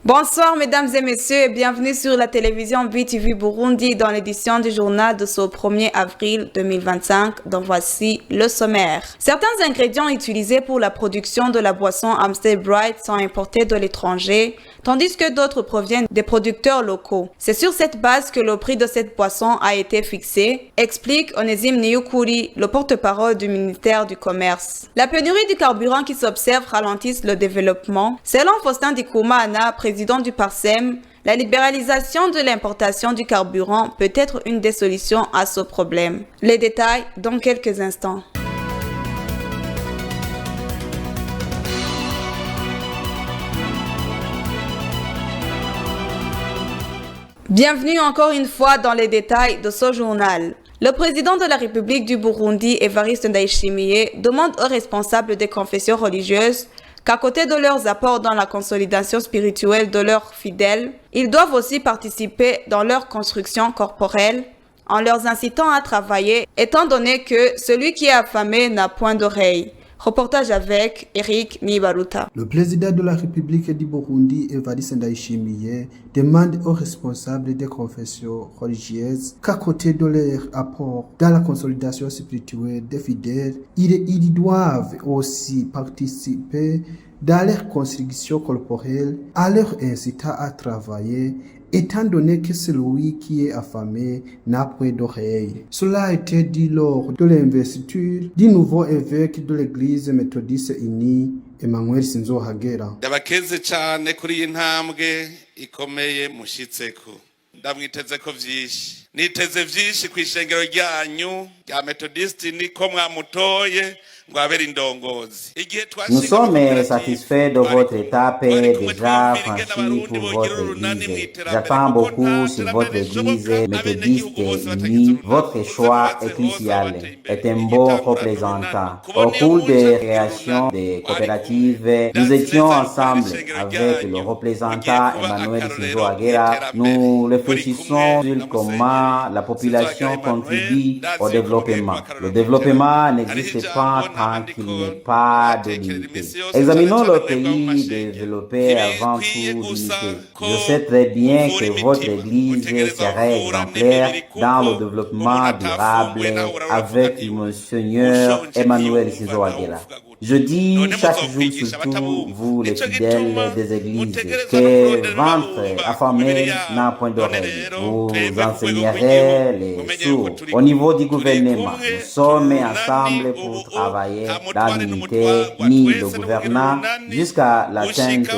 Bonsoir mesdames et messieurs et bienvenue sur la télévision BTV Burundi dans l'édition du journal de ce 1er avril 2025 dont voici le sommaire. Certains ingrédients utilisés pour la production de la boisson Amstel Bright sont importés de l'étranger tandis que d'autres proviennent des producteurs locaux. C'est sur cette base que le prix de cette boisson a été fixé, explique Onésime Niyukuri, le porte-parole du ministère du Commerce. La pénurie du carburant qui s'observe ralentisse le développement. Selon Faustin Dikoumana, président du PARSEM, la libéralisation de l'importation du carburant peut être une des solutions à ce problème. Les détails dans quelques instants. Bienvenue encore une fois dans les détails de ce journal. Le président de la République du Burundi, Evariste Ndayishimiye, demande aux responsables des confessions religieuses qu'à côté de leurs apports dans la consolidation spirituelle de leurs fidèles, ils doivent aussi participer dans leur construction corporelle en leur incitant à travailler, étant donné que celui qui est affamé n'a point d'oreille. Reportage avec Eric Nibaruta. Le président de la République du Burundi, Evariste Ndayishimiye, demande aux responsables des confessions religieuses qu'à côté de leur apport dans la consolidation spirituelle des fidèles, ils doivent aussi participer dans leur construction corporelle, à leur incitant à travailler, étant donné que celui qui est affamé n'a point d'oreille. Cela a été dit lors de l'investiture du nouveau évêque de l'église méthodiste unie, Emmanuel Sinzohagera. Ndabakeze cyane kuri iyi ntambwe ikomeye mushitseko. Ndamwitezeko vyinshi. Niteze vyinshi ku ishengero ryanyu rya Methodiste niko mwamutoye. Nous sommes satisfaits de votre étape déjà franchie pour votre église. J'attends beaucoup sur votre église méthodiste unie. Votre choix est crucial, est un bon représentant. Au cours des réactions des coopératives, nous étions ensemble avec le représentant Emmanuel Sinzohagera. Nous réfléchissons sur comment la population contribue au développement. Le développement n'existe pas tant qu'il n'y ait pas de l'unité. Examinons le pays développé avant tout l'unité. Je sais très bien que votre église serait exemplaire dans le développement durable avec Monseigneur Emmanuel Sinzohagera. Je dis chaque jour, surtout vous les fidèles des églises, que ventre affamé n'a point d'oreille. Vous enseignerez les sourds. Au niveau du gouvernement, nous sommes ensemble pour travailler dans l'unité, ni le gouvernement, jusqu'à l'atteinte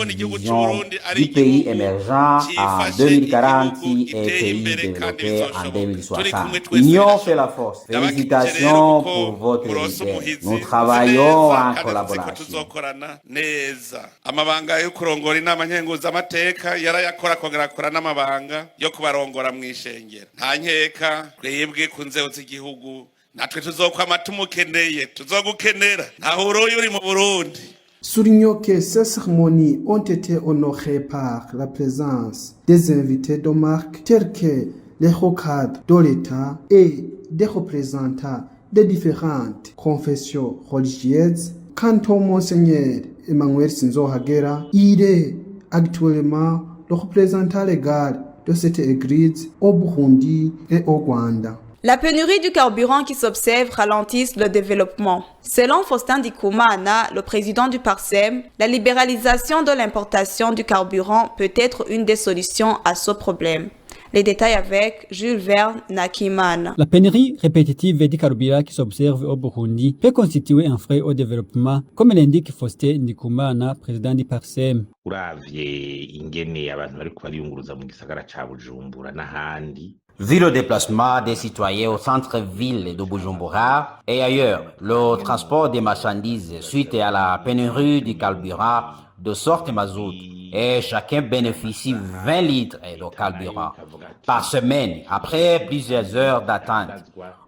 des visions du pays émergent en 2040 et pays développé en 2060. L'union fait la force. Félicitations pour votre unité. Nous travaillons en collaboration. Amabanga yo kurongora inama nkenguzamateka yarayakora akongera n'amabanga yo kubarongora mw'ishengero. Nta nkeka twebwe ku nzego z'igihugu natwe tuzokwama tumukeneye, tuzogukenera. Ntaho uroye uri mu Burundi. Soulignons que ces cérémonies ont été honorées par la présence des invités de marque tels que les hauts cadres de l'État et des représentants des différentes confessions religieuses. Quant au Monseigneur Emmanuel Sinzohagera, il est actuellement le représentant légal de cette église au Burundi et au Rwanda. La pénurie du carburant qui s'observe ralentisse le développement. Selon Faustin Dikoumana, le président du PARSEM, la libéralisation de l'importation du carburant peut être une des solutions à ce problème. Les détails avec Jules Verne Nakimana. La pénurie répétitive du carburant qui s'observe au Burundi peut constituer un frein au développement, comme l'indique Faustin Ndikumana, président du PARSEM. Vu le déplacement des citoyens au centre-ville de Bujumbura et ailleurs, le transport des marchandises suite à la pénurie du carburant de sorte mazout, et chacun bénéficie 20 litres de carburant par semaine après plusieurs heures d'attente.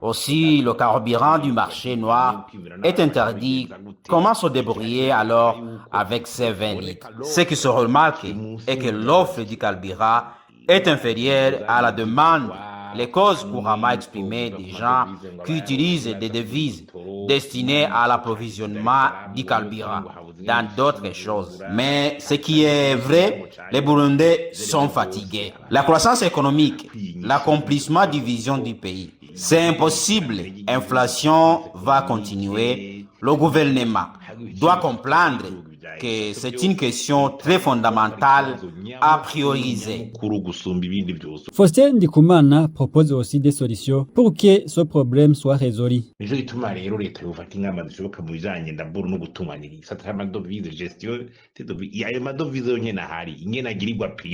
Aussi, le carburant du marché noir est interdit. Comment se débrouiller alors avec ces 20 litres? Ce qui se remarque est que l'offre du carburant est inférieure à la demande. Les causes couramment exprimées des gens qui utilisent des devises destinées à l'approvisionnement du carburant. dans d'autres choses. Mais ce qui est vrai, les Burundais sont fatigués. La croissance économique, l'accomplissement du vision du pays, c'est impossible. L'inflation va continuer. Le gouvernement doit comprendre que c'est une question très fondamentale à prioriser. Faustin Ndikumana propose aussi des solutions pour que ce problème soit résolu. Il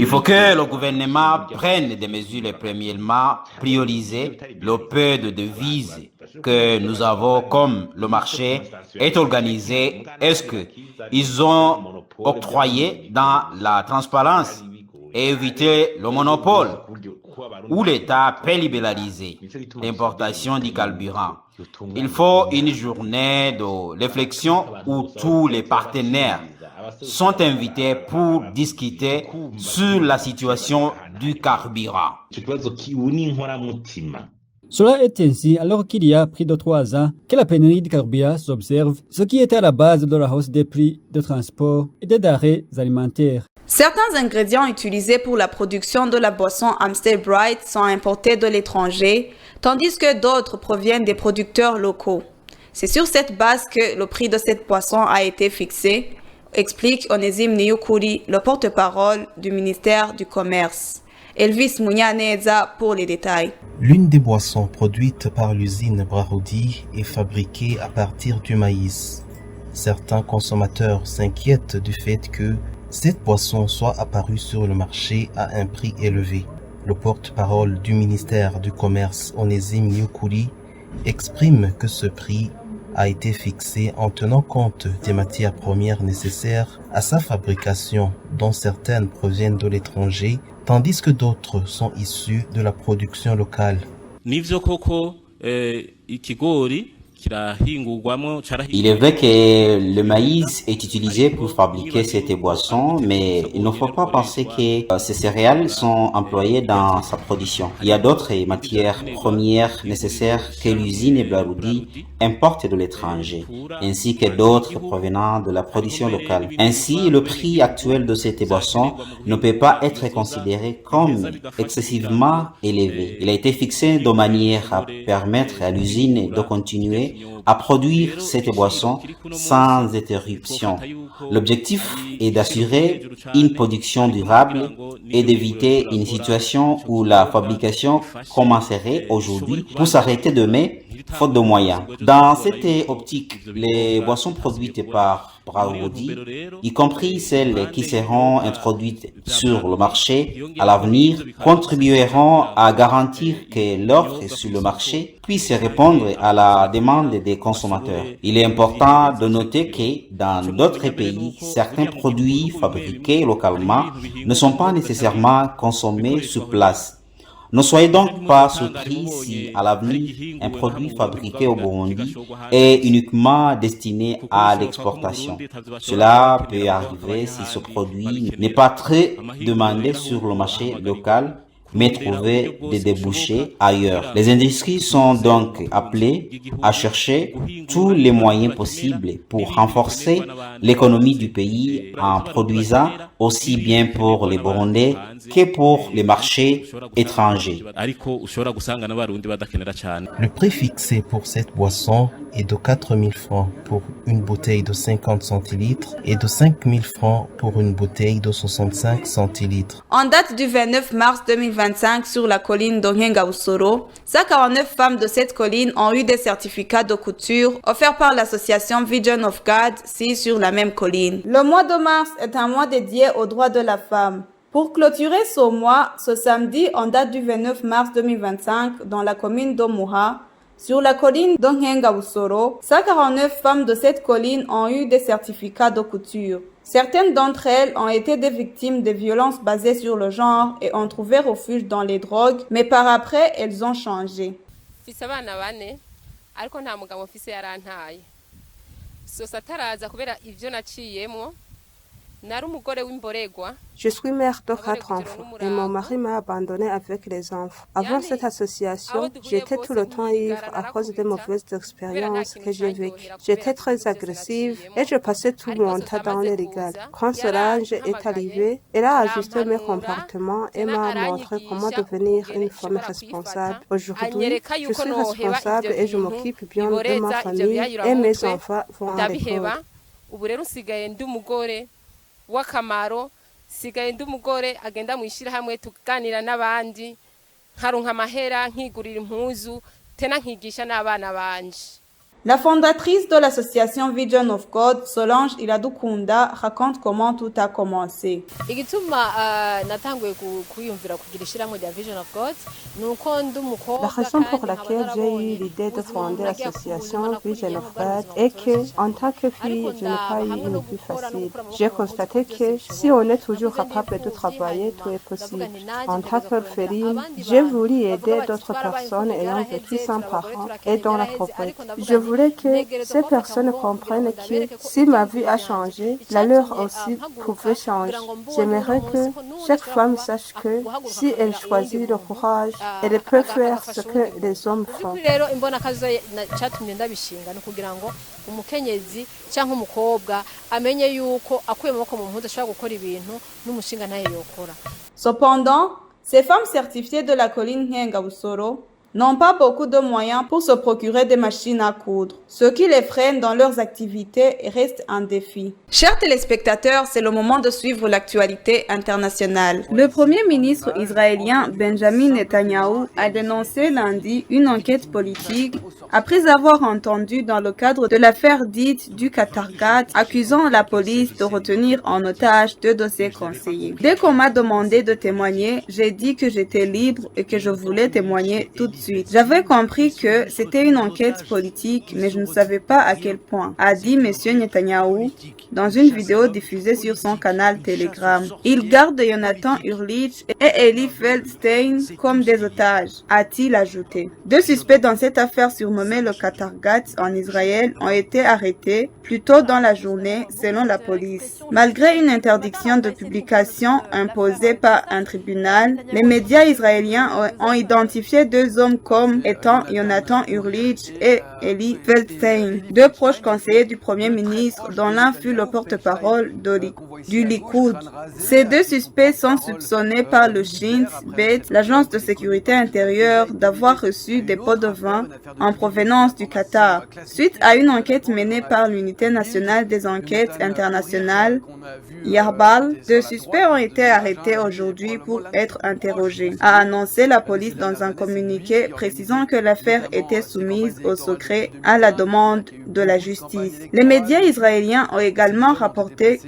faut que le gouvernement prenne des mesures premièrement prioriser le peu de devises que nous avons, comme le marché est organisé. Est-ce qu'ils ont octroyé dans la transparence et éviter le monopole où l'État peut libéraliser l'importation du carburant. Il faut une journée de réflexion où tous les partenaires sont invités pour discuter sur la situation du carburant. Cela est ainsi alors qu'il y a près de 3 ans que la pénurie de carburant s'observe, ce qui était à la base de la hausse des prix de transport et des denrées alimentaires. Certains ingrédients utilisés pour la production de la boisson Amstel Bright sont importés de l'étranger, tandis que d'autres proviennent des producteurs locaux. C'est sur cette base que le prix de cette boisson a été fixé, explique Onésime Niyukuri, le porte-parole du ministère du Commerce. Elvis Mounianeza pour les détails. L'une des boissons produites par l'usine Brahoudi est fabriquée à partir du maïs. Certains consommateurs s'inquiètent du fait que cette boisson soit apparue sur le marché à un prix élevé. Le porte-parole du ministère du Commerce, Onésime Niyukuri, exprime que ce prix a été fixé en tenant compte des matières premières nécessaires à sa fabrication, dont certaines proviennent de l'étranger, tandis que d'autres sont issues de la production locale. Il est vrai que le maïs est utilisé pour fabriquer cette boisson, mais il ne faut pas penser que ces céréales sont employées dans sa production. Il y a d'autres matières premières nécessaires que l'usine Brahoudi importe de l'étranger, ainsi que d'autres provenant de la production locale. Ainsi, le prix actuel de cette boisson ne peut pas être considéré comme excessivement élevé. Il a été fixé de manière à permettre à l'usine de continuer à produire cette boisson sans interruption. L'objectif est d'assurer une production durable et d'éviter une situation où la fabrication commencerait aujourd'hui pour s'arrêter demain, faute de moyens. Dans cette optique, les boissons produites par Brahoudi, y compris celles qui seront introduites sur le marché à l'avenir, contribueront à garantir que l'offre sur le marché puisse répondre à la demande des consommateurs. Il est important de noter que dans d'autres pays, certains produits fabriqués localement ne sont pas nécessairement consommés sur place. Ne soyez donc pas surpris si, à l'avenir, un produit fabriqué au Burundi est uniquement destiné à l'exportation. Cela peut arriver si ce produit n'est pas très demandé sur le marché local, mais trouver des débouchés ailleurs. Les industries sont donc appelées à chercher tous les moyens possibles pour renforcer l'économie du pays en produisant aussi bien pour les Burundais que pour les marchés étrangers. Le prix fixé pour cette boisson est de 4 000 francs pour une bouteille de 50 centilitres et de 5 000 francs pour une bouteille de 65 centilitres. En date du 29 mars 2025 sur la colline d'Onyenga-Usoro, 149 femmes de cette colline ont eu des certificats de couture offerts par l'association Vision of God, sur la même colline. Le mois de mars est un mois dédié aux droits de la femme. Pour clôturer ce mois, ce samedi, en date du 29 mars 2025, dans la commune d'Omuha, sur la colline d'Onyenga-Usoro, 149 femmes de cette colline ont eu des certificats de couture. Certaines d'entre elles ont été des victimes de violences basées sur le genre et ont trouvé refuge dans les drogues, mais par après, elles ont changé. Je suis mère de 4 enfants et mon mari m'a abandonnée avec les enfants. Avant cette association, j'étais tout le temps ivre à cause des mauvaises expériences que j'ai vécues. J'étais très agressive et je passais tout mon temps dans les rigades. Quand Solange est arrivée, elle a ajusté mes comportements et m'a montré comment devenir une femme responsable. Aujourd'hui, je suis responsable et je m'occupe bien de ma famille et mes enfants vont à l'école. W'akamaro sigaye ndi umugore agenda mu ishirahamwe tuganira n'abandi nkaronka amahera nkigurira impuzu tena nkigisha n'abana banje. La fondatrice de l'association Vision of God, Solange Iradukunda, raconte comment tout a commencé. La raison pour laquelle j'ai eu l'idée de fonder l'association Vision of God est que, en tant que fille, je n'ai pas eu une vie facile. J'ai constaté que si on est toujours capable de travailler, tout est possible. En tant qu'orpheline, j'ai voulu aider d'autres personnes ayant vécu sans parents et dans la pauvreté. Je voulais que ces personnes comprennent que si ma vie a changé, la leur aussi pouvait changer. J'aimerais que chaque femme sache que si elle choisit le courage, elle peut faire ce que les hommes font. Cependant, ces femmes certifiées de la colline Ngabusoro n'ont pas beaucoup de moyens pour se procurer des machines à coudre, ce qui les freine dans leurs activités et reste un défi. Chers téléspectateurs, c'est le moment de suivre l'actualité internationale. Le premier ministre israélien Benjamin Netanyahu a dénoncé lundi une enquête politique après avoir entendu dans le cadre de l'affaire dite du Qatargat accusant la police de retenir en otage 2 de ses conseillers. Dès qu'on m'a demandé de témoigner, j'ai dit que j'étais libre et que je voulais témoigner tout de suite. J'avais compris que c'était une enquête politique, mais je ne savais pas à quel point, a dit M. Netanyahu dans une vidéo diffusée sur son canal Telegram. Il garde Jonathan Hurlich et Eli Feldstein comme des otages, a-t-il ajouté. 2 suspects dans cette affaire surnommée le Qatargat en Israël ont été arrêtés plus tôt dans la journée, selon la police. Malgré une interdiction de publication imposée par un tribunal, les médias israéliens ont identifié 2 hommes comme étant Jonathan Hurlich et Eli Feldstein, 2 proches conseillers du Premier ministre dont l'un fut le porte-parole du Likoud. Ces 2 suspects sont soupçonnés par le Shin Bet, l'agence de sécurité intérieure, d'avoir reçu des pots de vin en provenance du Qatar. Suite à une enquête menée par l'Unité nationale des enquêtes internationales, Yarbal, 2 suspects ont été arrêtés aujourd'hui pour être interrogés, a annoncé la police dans un communiqué précisant que l'affaire était soumise au secret à la demande de la justice. Les médias israéliens ont également rapporté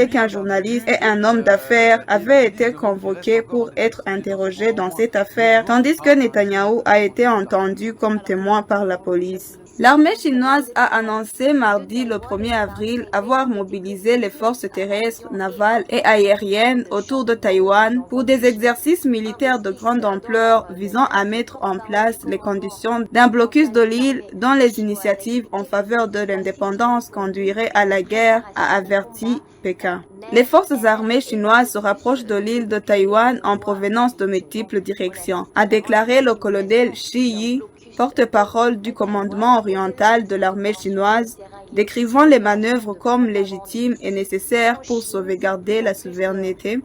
qu'un journaliste et un homme d'affaires avaient été convoqués pour être interrogés dans cette affaire, tandis que Netanyahou a été entendu comme témoin par la police. L'armée chinoise a annoncé mardi le 1er avril avoir mobilisé les forces terrestres, navales et aériennes autour de Taïwan pour des exercices militaires de grande ampleur visant à mettre en place les conditions d'un blocus de l'île dont les initiatives en faveur de l'indépendance conduiraient à la guerre, a averti Pékin. Les forces armées chinoises se rapprochent de l'île de Taïwan en provenance de multiples directions, a déclaré le colonel Shi Yi, porte-parole du commandement oriental de l'armée chinoise, décrivant les manœuvres comme légitimes et nécessaires pour sauvegarder la souveraineté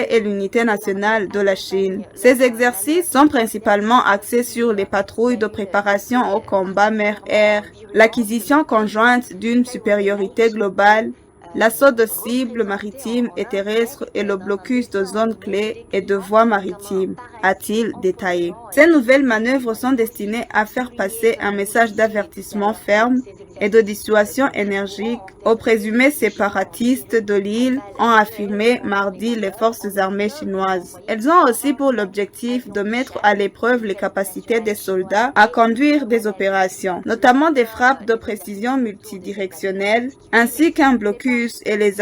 et l'unité nationale de la Chine. Ces exercices sont principalement axés sur les patrouilles de préparation au combat mer-air, l'acquisition conjointe d'une supériorité globale, l'assaut de cibles maritimes et terrestres et le blocus de zones clés et de voies maritimes, a-t-il détaillé. Ces nouvelles manœuvres sont destinées à faire passer un message d'avertissement ferme et de dissuasion énergique aux présumés séparatistes de l'île, ont affirmé mardi les forces armées chinoises. Elles ont aussi pour l'objectif de mettre à l'épreuve les capacités des soldats à conduire des opérations, notamment des frappes de précision multidirectionnelles, ainsi qu'un blocus et des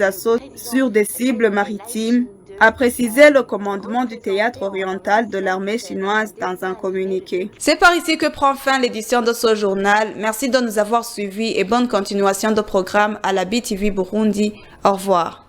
assauts sur des cibles maritimes a précisé le commandement du théâtre oriental de l'armée chinoise dans un communiqué. C'est par ici que prend fin l'édition de ce journal. Merci de nous avoir suivis et bonne continuation de programme à la BTV Burundi. Au revoir.